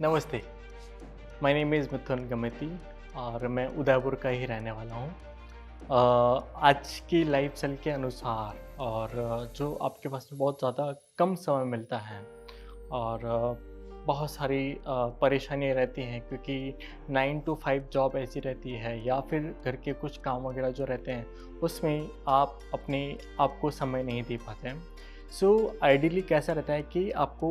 नमस्ते, my name is मिथुन गमेती और मैं उदयपुर का ही रहने वाला हूँ। आज की लाइफ़स्टाइल के अनुसार और जो आपके पास में बहुत ज़्यादा कम समय मिलता है और बहुत सारी परेशानियाँ रहती हैं क्योंकि 9 टू 5 जॉब ऐसी रहती है या फिर घर के कुछ काम वगैरह जो रहते हैं, उसमें आप अपने आप को समय नहीं दे पाते हैं। सो आइडियली कैसा रहता है कि आपको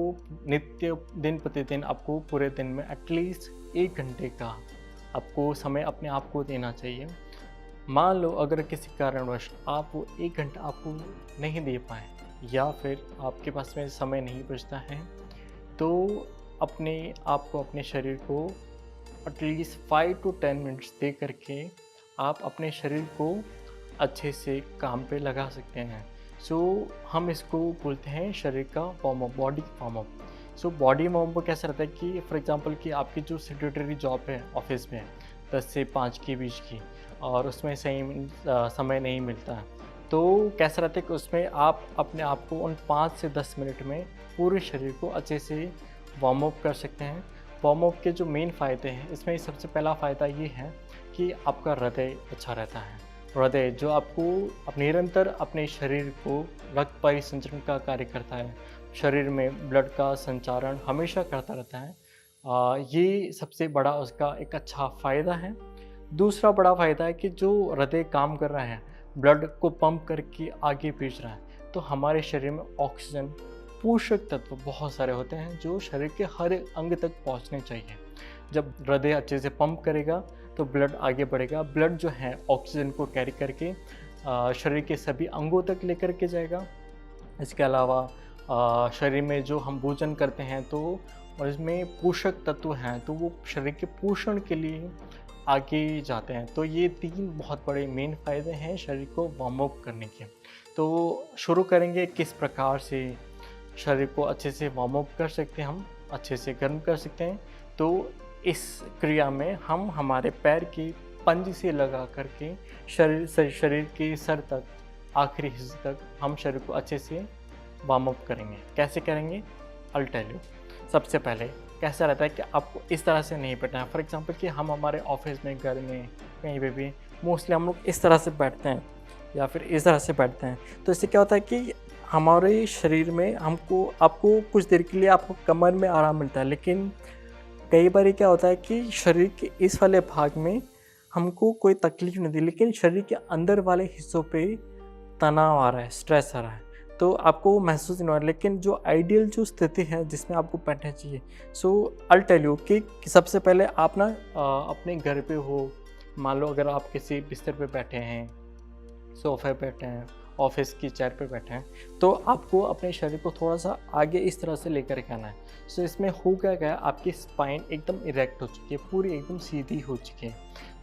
नित्य दिन प्रतिदिन आपको पूरे दिन में एटलीस्ट 1 घंटे का आपको समय अपने आप को देना चाहिए। मान लो अगर किसी कारणवश आप वो 1 घंटा आपको नहीं दे पाएँ या फिर आपके पास में समय नहीं बचता है, तो अपने आप को, अपने शरीर को एटलीस्ट 5 टू 10 मिनट्स दे करके आप अपने शरीर को अच्छे से काम पे लगा सकते हैं। सो हम इसको बोलते हैं शरीर का warm up, body warm up. So body warm up कैसा रहता है कि फॉर एग्जांपल कि आपकी जो सेक्रेटरी जॉब है ऑफिस में 10 से 5 के बीच की और उसमें सही समय नहीं मिलता है, तो कैसा रहता है कि उसमें आप अपने आप को उन 5 से 10 मिनट में पूरे शरीर को अच्छे से वार्म अप कर सकते हैं। वार्म अप के जो मेन फ़ायदे हैं, इसमें सबसे पहला फ़ायदा ये है कि आपका हृदय अच्छा रहता है। हृदय जो आपको निरंतर अपने शरीर को रक्त परिसंचरण का कार्य करता है, शरीर में ब्लड का संचारण हमेशा करता रहता है। ये सबसे बड़ा उसका एक अच्छा फ़ायदा है। दूसरा बड़ा फ़ायदा है कि जो हृदय काम कर रहा है, ब्लड को पंप करके आगे भेज रहा है, तो हमारे शरीर में ऑक्सीजन, पोषक तत्व बहुत सारे होते हैं जो शरीर के हर अंग तक पहुंचने चाहिए। जब हृदय अच्छे से पंप करेगा तो ब्लड आगे बढ़ेगा। ब्लड जो है ऑक्सीजन को कैरी करके शरीर के सभी अंगों तक लेकर के जाएगा। इसके अलावा शरीर में जो हम भोजन करते हैं तो और इसमें पोषक तत्व हैं तो वो शरीर के पोषण के लिए आगे जाते हैं। तो ये 3 बहुत बड़े मेन फ़ायदे हैं शरीर को वार्म अप करने के। तो शुरू करेंगे किस प्रकार से शरीर को अच्छे से वार्म अप कर सकते हैं हम, अच्छे से गर्म कर सकते हैं। तो इस क्रिया में हम हमारे पैर की पंजे से लगा करके शरीर के सर तक, आखिरी हिस्से तक हम शरीर को अच्छे से वार्म अप करेंगे। कैसे करेंगे? I will tell you. सबसे पहले कैसा रहता है कि आपको इस तरह से नहीं बैठना है। फॉर एग्ज़ाम्पल कि हम हमारे ऑफ़िस में, घर में, कहीं पे भी मोस्टली हम लोग इस तरह से बैठते हैं या फिर इस तरह से बैठते हैं। तो इससे क्या होता है कि हमारे शरीर में आपको कुछ देर के लिए आपको कमर में आराम मिलता है, लेकिन कई बार क्या होता है कि शरीर के इस वाले भाग में हमको कोई तकलीफ़ नहीं होती, लेकिन शरीर के अंदर वाले हिस्सों पे तनाव आ रहा है, स्ट्रेस आ रहा है, तो आपको महसूस नहीं हो रहा है। लेकिन जो आइडियल जो स्थिति है जिसमें आपको बैठना चाहिए, सो आई विल टेल यू कि सबसे पहले आप ना अपने घर पे हो, मान लो अगर आप किसी बिस्तर पे बैठे हैं, सोफ़े पे बैठे हैं, ऑफ़िस की चेयर पे बैठे हैं, तो आपको अपने शरीर को थोड़ा-सा आगे इस तरह से लेकर के आना है। सो इसमें हो क्या गया, आपकी स्पाइन एकदम इरेक्ट हो चुकी है, पूरी एकदम सीधी हो चुकी है।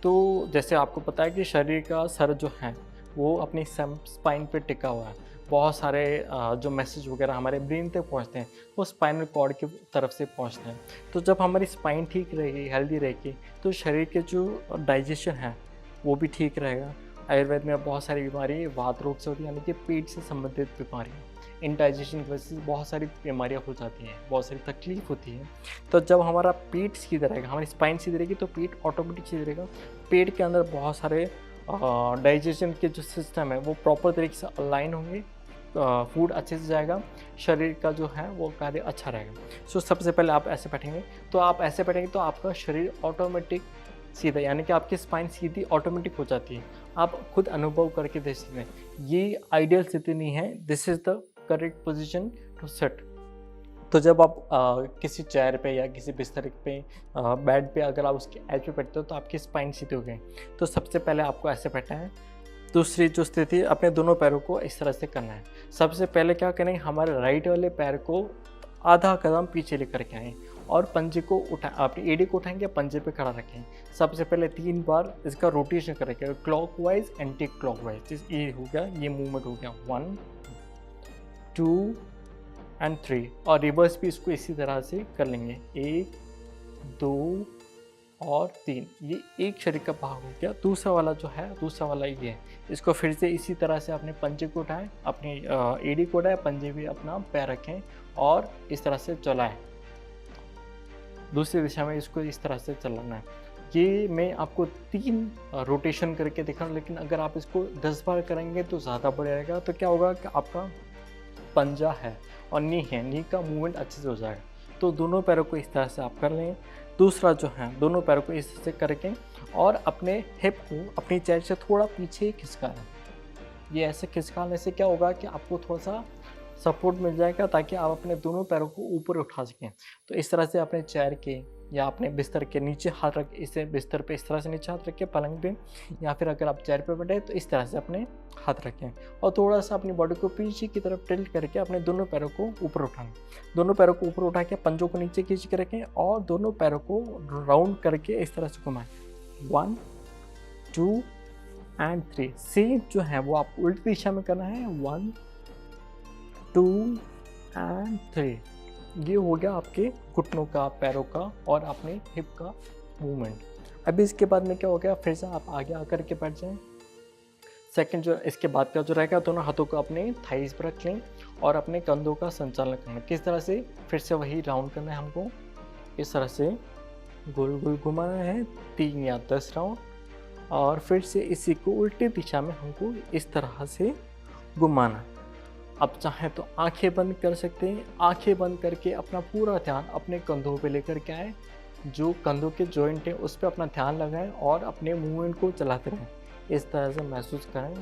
तो जैसे आपको पता है कि शरीर का सर जो है, वो अपनी स्पाइन पे टिका हुआ है। बहुत सारे जो मैसेज वगैरह हमारे ब्रेन तक पहुँचते हैं, वो स्पाइनल कॉर्ड की तरफ से पहुँचते हैं। तो जब हमारी स्पाइन ठीक रहेगी, हेल्दी रहेगी, तो शरीर के जो डाइजेशन है, वो भी ठीक रहेगा। आयुर्वेद में बहुत सारी बीमारी वात रोग से होती है, यानी कि पेट से संबंधित बीमारियाँ। इंडाइजेशन की वजह से बहुत सारी बीमारियाँ हो जाती हैं, बहुत सारी तकलीफ होती है। तो जब हमारा पेट सीधा रहेगा, हमारी स्पाइन सीधी रहेगी, तो पेट ऑटोमेटिक सीधा रहेगा। पेट के अंदर बहुत सारे डाइजेशन के जो सिस्टम है वो प्रॉपर तरीके से अलाइन होंगे, फूड अच्छे से जाएगा, शरीर का जो है वो कार्य अच्छा रहेगा। सो सबसे पहले आप ऐसे बैठेंगे, तो आप ऐसे बैठेंगे तो आपका शरीर ऑटोमेटिक सीधा, यानी कि आपकी स्पाइन सीधी ऑटोमेटिक हो जाती है। आप खुद अनुभव करके देख सकते हैं। ये आइडियल स्थिति नहीं है, this is the correct position to sit. तो जब आप किसी चेयर पे या किसी बिस्तर पे, बेड पे अगर आप उसके एज पे बैठते हो तो आपकी स्पाइन सीधी हो गई। तो सबसे पहले आपको ऐसे बैठना है। दूसरी जो स्थिति, अपने दोनों पैरों को इस तरह से करना है। सबसे पहले क्या करेंगे, हमारे राइट वाले पैर को आधा कदम पीछे लेकर के आएँ और पंजे को अपनी एड़ी को उठाएँगे, पंजे पे खड़ा रखें। सबसे पहले 3 बार इसका रोटेशन करेंगे, क्लॉकवाइज़, एंटी क्लॉकवाइज़। ये हो गया, ये मूवमेंट हो गया 1, 2 एंड 3, और रिवर्स भी इसको इसी तरह से कर लेंगे, 1, 2 और 3। ये एक शरीर का भाग हो गया। दूसरा वाला जो है, दूसरा वाला ये है। इसको फिर से इसी तरह से अपने पंजे को उठाएँ, अपनी एड़ी को उठाएँ, पंजे भी अपना पैर रखें और इस तरह से चलाएँ। दूसरी दिशा में इसको इस तरह से चलाना है। ये मैं आपको 3 रोटेशन करके दिखा रहा हूँ, लेकिन अगर आप इसको 10 बार करेंगे तो ज़्यादा बढ़िया। तो क्या होगा कि आपका पंजा है और नी है, नी का मूवमेंट अच्छे से हो जाएगा। तो दोनों पैरों को इस तरह से आप कर लें। दूसरा जो है, दोनों पैरों को इस तरह से करके और अपने हिप को अपनी चेयर से थोड़ा पीछे खिसका लें। ये ऐसे खिसकाने से क्या होगा कि आपको थोड़ा-सा सपोर्ट मिल जाएगा, ताकि आप अपने दोनों पैरों को ऊपर उठा सकें। तो इस तरह से अपने चेयर के या अपने बिस्तर के नीचे हाथ रख, इसे बिस्तर पे इस तरह से नीचे हाथ रखें, पलंग पे, या फिर अगर आप चेयर पे बैठे तो इस तरह से अपने हाथ रखें और थोड़ा-सा अपनी बॉडी को पीछे की तरफ टिल्ट करके अपने दोनों पैरों को ऊपर उठाएँ। दोनों पैरों को ऊपर उठा के पंजों को नीचे खींच के रखें और दोनों पैरों को राउंड करके इस तरह से घुमाएँ। 1, 2 एंड 3। सेम जो है वो आपको उल्टी दिशा में करना है। 1, 2 एंड 3। ये हो गया आपके घुटनों का, पैरों का और अपने हिप का मूवमेंट। अभी इसके बाद में क्या हो गया, फिर से आप आगे आकर के बैठ जाएं। सेकंड जो इसके बाद का जो रहेगा, दोनों हाथों को अपने थाइस पर रख लें और अपने कंधों का संचालन करना। किस तरह से, फिर से वही राउंड करना है हमको, इस तरह से गोल गोल घुमाना है 3 या 10 राउंड, और फिर से इसी को उल्टी दिशा में हमको इस तरह से घुमाना। अब चाहें तो आंखें बंद कर सकते हैं। आंखें बंद करके अपना पूरा ध्यान अपने कंधों पे लेकर के आए, जो कंधों के जॉइंट हैं उस पर अपना ध्यान लगाएं और अपने मूवमेंट को चलाते रहें। इस तरह से महसूस करें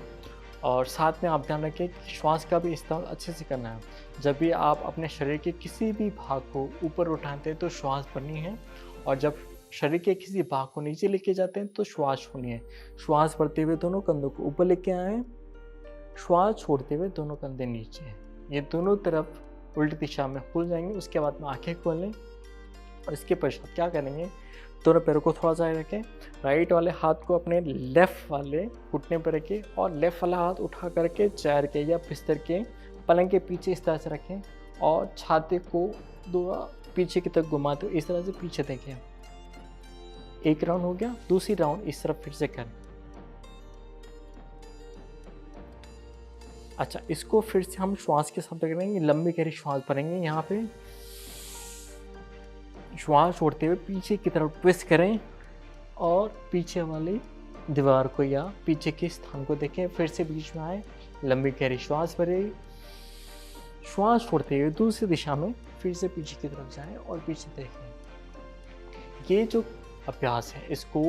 और साथ में आप ध्यान रखें कि श्वास का भी इस्तेमाल अच्छे से करना है। जब भी आप अपने शरीर के किसी भी भाग को ऊपर उठाते हैं तो श्वास भरनी है, और जब शरीर के किसी भाग को नीचे लेके जाते हैं तो श्वास छोड़नी है। श्वास भरते हुए दोनों कंधों को ऊपर लेके आएँ, श्वास छोड़ते हुए दोनों कंधे नीचे। ये दोनों तरफ उल्टी दिशा में खुल जाएंगे। उसके बाद में आंखें खोल लें और इसके पश्चात क्या करेंगे, दोनों पैरों को थोड़ा सा रखें, राइट वाले हाथ को अपने लेफ़्ट वाले घुटने पर रखें और लेफ़्ट वाला हाथ उठा करके चेयर के या बिस्तर के पलंग के पीछे इस तरह से रखें और छाती को थोड़ा पीछे की तरफ घुमाते हुए इस तरह से पीछे देखें। एक राउंड हो गया। दूसरी राउंड इस तरफ फिर से करें। अच्छा, इसको फिर से हम श्वास के साथ करेंगे, लंबी गहरी श्वास भरेंगे। यहाँ पे श्वास छोड़ते हुए पीछे की तरफ ट्विस्ट करें और पीछे वाली दीवार को या पीछे के स्थान को देखें। फिर से बीच में आए, लंबी गहरी श्वास भरें, श्वास छोड़ते हुए दूसरी दिशा में फिर से पीछे की तरफ जाएं और पीछे देखें। ये जो अभ्यास है इसको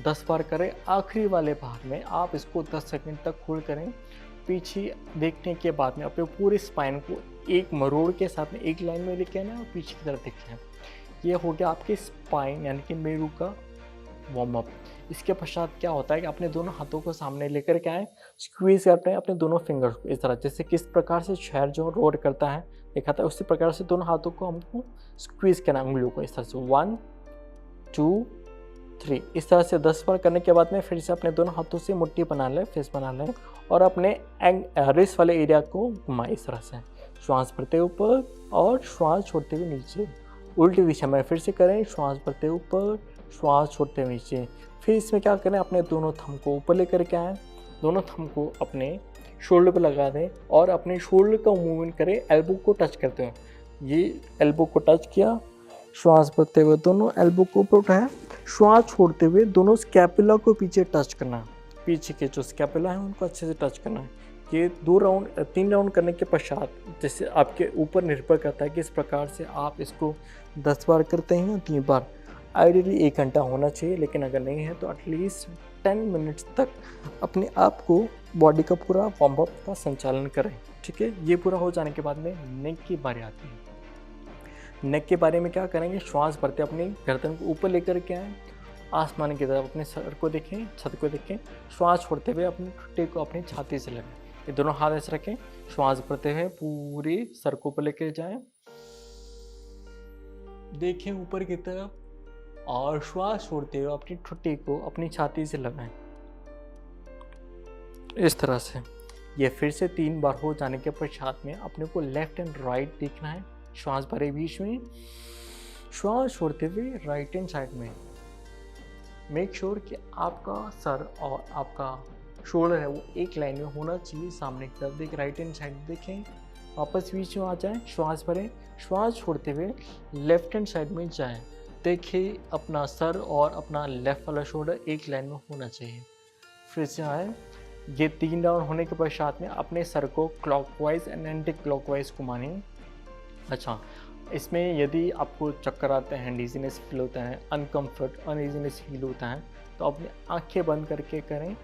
10 बार करें। आखिरी वाले भाग में आप इसको 10 सेकंड तक होल्ड करें। पीछे देखने के बाद में अपने पूरे स्पाइन को एक मरोड़ के साथ में एक लाइन में लेके आना और पीछे की तरफ देखना है। ये हो गया आपके स्पाइन यानी कि मेरू का वार्म अप। इसके पश्चात क्या होता है कि अपने दोनों हाथों को सामने लेकर के आए, स्क्वीज करते हैं अपने दोनों फिंगर्स को इस तरह, जैसे किस प्रकार से शहर जो रोड करता है देखा था, उसी प्रकार से दोनों हाथों को हमको स्क्वीज करना, उंगलियों को इस तरह से 1, 2, 3। इस तरह से 10 बार करने के बाद में फिर से अपने दोनों हाथों से मुट्ठी बना लें, फेस बना लें और अपने रिस्ट वाले एरिया को घुमाएं इस तरह से। श्वास भरते ऊपर और श्वास छोड़ते हुए नीचे। उल्टी दिशा में फिर से करें, श्वास भरते ऊपर, श्वास छोड़ते हुए नीचे। फिर इसमें क्या करें, अपने दोनों थंब को ऊपर लेकर के आएँ, दोनों थंब को अपने शोल्डर पर लगा दें और अपने शोल्डर का मूवमेंट करें, एल्बो को टच करते हैं। ये एल्बो को टच किया, श्वास भरते हुए दोनों एल्बो को ऊपर उठाया, श्वास छोड़ते हुए दोनों स्कैपुला को पीछे टच करना है। पीछे के जो स्कैपुला है उनको अच्छे से टच करना है। ये 3 राउंड करने के पश्चात, जैसे आपके ऊपर निर्भर करता है कि इस प्रकार से आप इसको 10 बार करते हैं या 3 बार। आइडियली 1 घंटा होना चाहिए, लेकिन अगर नहीं है तो एटलीस्ट 10 मिनट्स तक अपने आप को बॉडी का पूरा वार्म अप का संचालन करें। ठीक है, ये पूरा हो जाने के बाद में नेक की बारी आती है। नेक के बारे में क्या करेंगे, श्वास भरते अपनी गर्दन को ऊपर लेकर के आएँ, आसमान की तरफ अपने सर को देखें, छत को देखें। श्वास छोड़ते हुए अपने ठुड्डे को अपनी छाती से लगाएं। ये दोनों हाथ ऐसे रखें, श्वास भरते हुए पूरी सर को ऊपर लेकर जाएं, देखें ऊपर की तरफ और श्वास छोड़ते हुए अपनी ठुड्डी को अपनी छाती से लगाएं इस तरह से। ये फिर से 3 बार हो जाने के पश्चात में अपने को लेफ्ट एंड राइट देखना है। श्वास भरे बीच में, श्वास छोड़ते हुए राइट हैंड साइड में। मेक श्योर कि आपका सर और आपका शोल्डर है वो एक लाइन में होना चाहिए, सामने की तरफ देख, राइट हैंड साइड देखें, वापस बीच में आ जाएं, श्वास भरें, श्वास छोड़ते हुए लेफ्ट हैंड साइड में जाएं। देखिए अपना सर और अपना लेफ्ट वाला शोल्डर एक लाइन में होना चाहिए। फिर से आए, ये 3 राउंड होने के पश्चात में अपने सर को क्लॉकवाइज़ एंड एंटी क्लॉकवाइज़ घुमाएँ। अच्छा, इसमें यदि आपको चक्कर आते हैं, डिज़ीनेस फ़ील होता है, अनईज़ीनेस फ़ील होता है, तो अपनी आँखें बंद करके करें,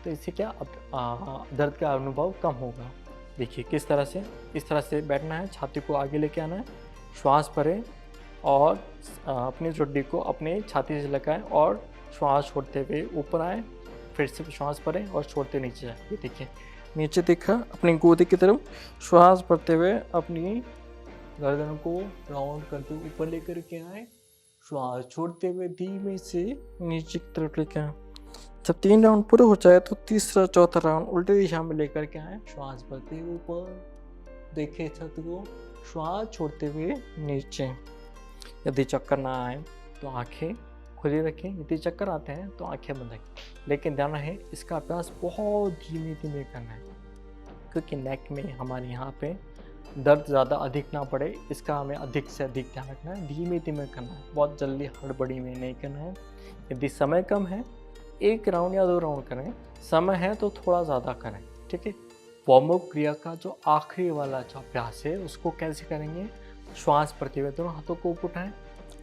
तो इससे क्या दर्द का अनुभव कम होगा। देखिए किस तरह से, इस तरह से बैठना है, छाती को आगे लेके आना है, श्वास भरें और अपनी चोटी को अपने छाती से लगाएँ और श्वास छोड़ते हुए ऊपर आएँ, फिर से श्वास भरें और छोड़ते नीचे जाएँ। ये देखिए, नीचे देखा, अपनी गोदी की तरफ श्वास भरते हुए अपनी गर्दन को राउंड करके ऊपर लेकर के आए, श्वास छोड़ते हुए धीमे से नीचे की तरफ लेके आए। जब 3 राउंड पूरे हो जाए तो तीसरा चौथा राउंड उल्टी दिशा में लेकर के आए, श्वास भरते हुए ऊपर, देखे छत को, श्वास छोड़ते हुए नीचे। यदि चक्कर ना आए तो आंखें खुली रखें, यदि चक्कर आते हैं तो आंखें बंद रखें। लेकिन ध्यान रहे, इसका अभ्यास बहुत धीमे धीमे करना है, क्योंकि नेक में हमारे यहाँ पे दर्द ज़्यादा अधिक ना पड़े, इसका हमें अधिक से अधिक ध्यान रखना है, धीमे धीमे करना है, बहुत जल्दी हड़बड़ी में नहीं करना है। यदि समय कम है, 1 राउंड या 2 राउंड करें, समय है तो थोड़ा ज़्यादा करें, ठीक है। वार्म अप क्रिया का जो आखिरी वाला जो अभ्यास है उसको कैसे करेंगे, श्वास भरते हुए दोनों हाथों को ऊपर उठाएं,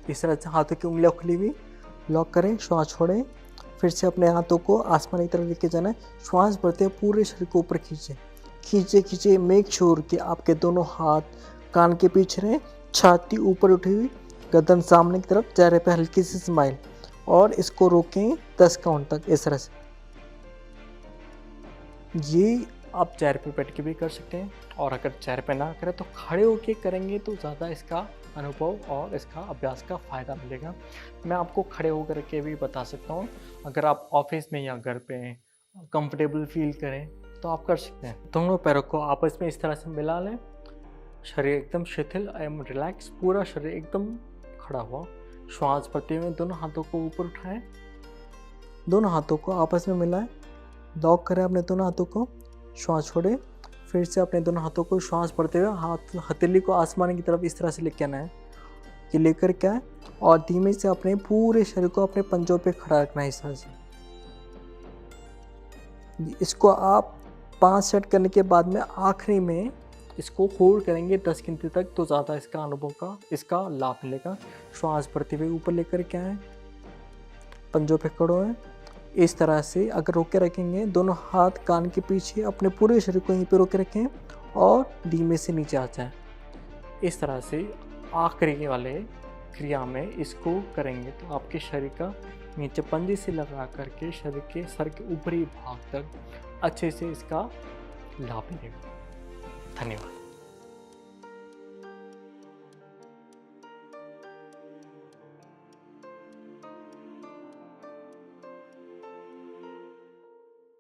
इस तरह से हाथों की उंगलियां खुली हुई लॉक करें, श्वास छोड़ें, फिर से अपने हाथों को आसमान की तरफ लेके जाना है, श्वास भरते हुए पूरे शरीर को ऊपर खींचें, खींचे खींचे, मेक श्योर कि आपके दोनों हाथ कान के पीछे रहें, छाती ऊपर उठी हुई, गर्दन सामने की तरफ, चेहरे पे हल्की सी स्माइल, और इसको रोकें 10 काउंट तक इस तरह से। ये आप चेयर पे बैठ के भी कर सकते हैं, और अगर चेयर पे ना करें तो खड़े होके करेंगे तो ज़्यादा इसका अनुभव और इसका अभ्यास का फ़ायदा मिलेगा। मैं आपको खड़े होकर के भी बता सकता हूँ, अगर आप ऑफिस में या घर पे कंफर्टेबल फील करें तो आप कर सकते हैं। दोनों पैरों को आपस में इस तरह से मिला लें, शरीर एकदम शिथिल एवं रिलैक्स, पूरा शरीर एकदम खड़ा हुआ, श्वास भरते हुए दोनों हाथों को ऊपर उठाएं, दोनों हाथों को आपस में मिलाएं, लॉक करें अपने दोनों हाथों को, श्वास छोड़ें, फिर से अपने दोनों हाथों को श्वास भरते हुए हथेली को आसमान की तरफ इस तरह से लेके आना है, ये लेकर के आए, और धीमे से अपने पूरे शरीर को अपने पंजों पे खड़ा रखना है इस तरह से। इसको आप 5 सेट करने के बाद में आखिरी में इसको होल्ड करेंगे 10 गिनती तक, तो ज़्यादा इसका अनुभव का इसका लाभ मिलेगा। श्वास भरते हुए ऊपर लेकर के आए, पंजों पे खड़े हैं, इस तरह से अगर रोके रखेंगे, दोनों हाथ कान के पीछे, अपने पूरे शरीर को यहीं पे रोके रखें और धीमे से नीचे आ जाए। इस तरह से आखिरी वाले क्रिया में इसको करेंगे तो आपके शरीर का नीचे पंजे से लगा करके शरीर के सर के ऊपरी भाग तक अच्छे से इसका लाभ मिलेगा। धन्यवाद।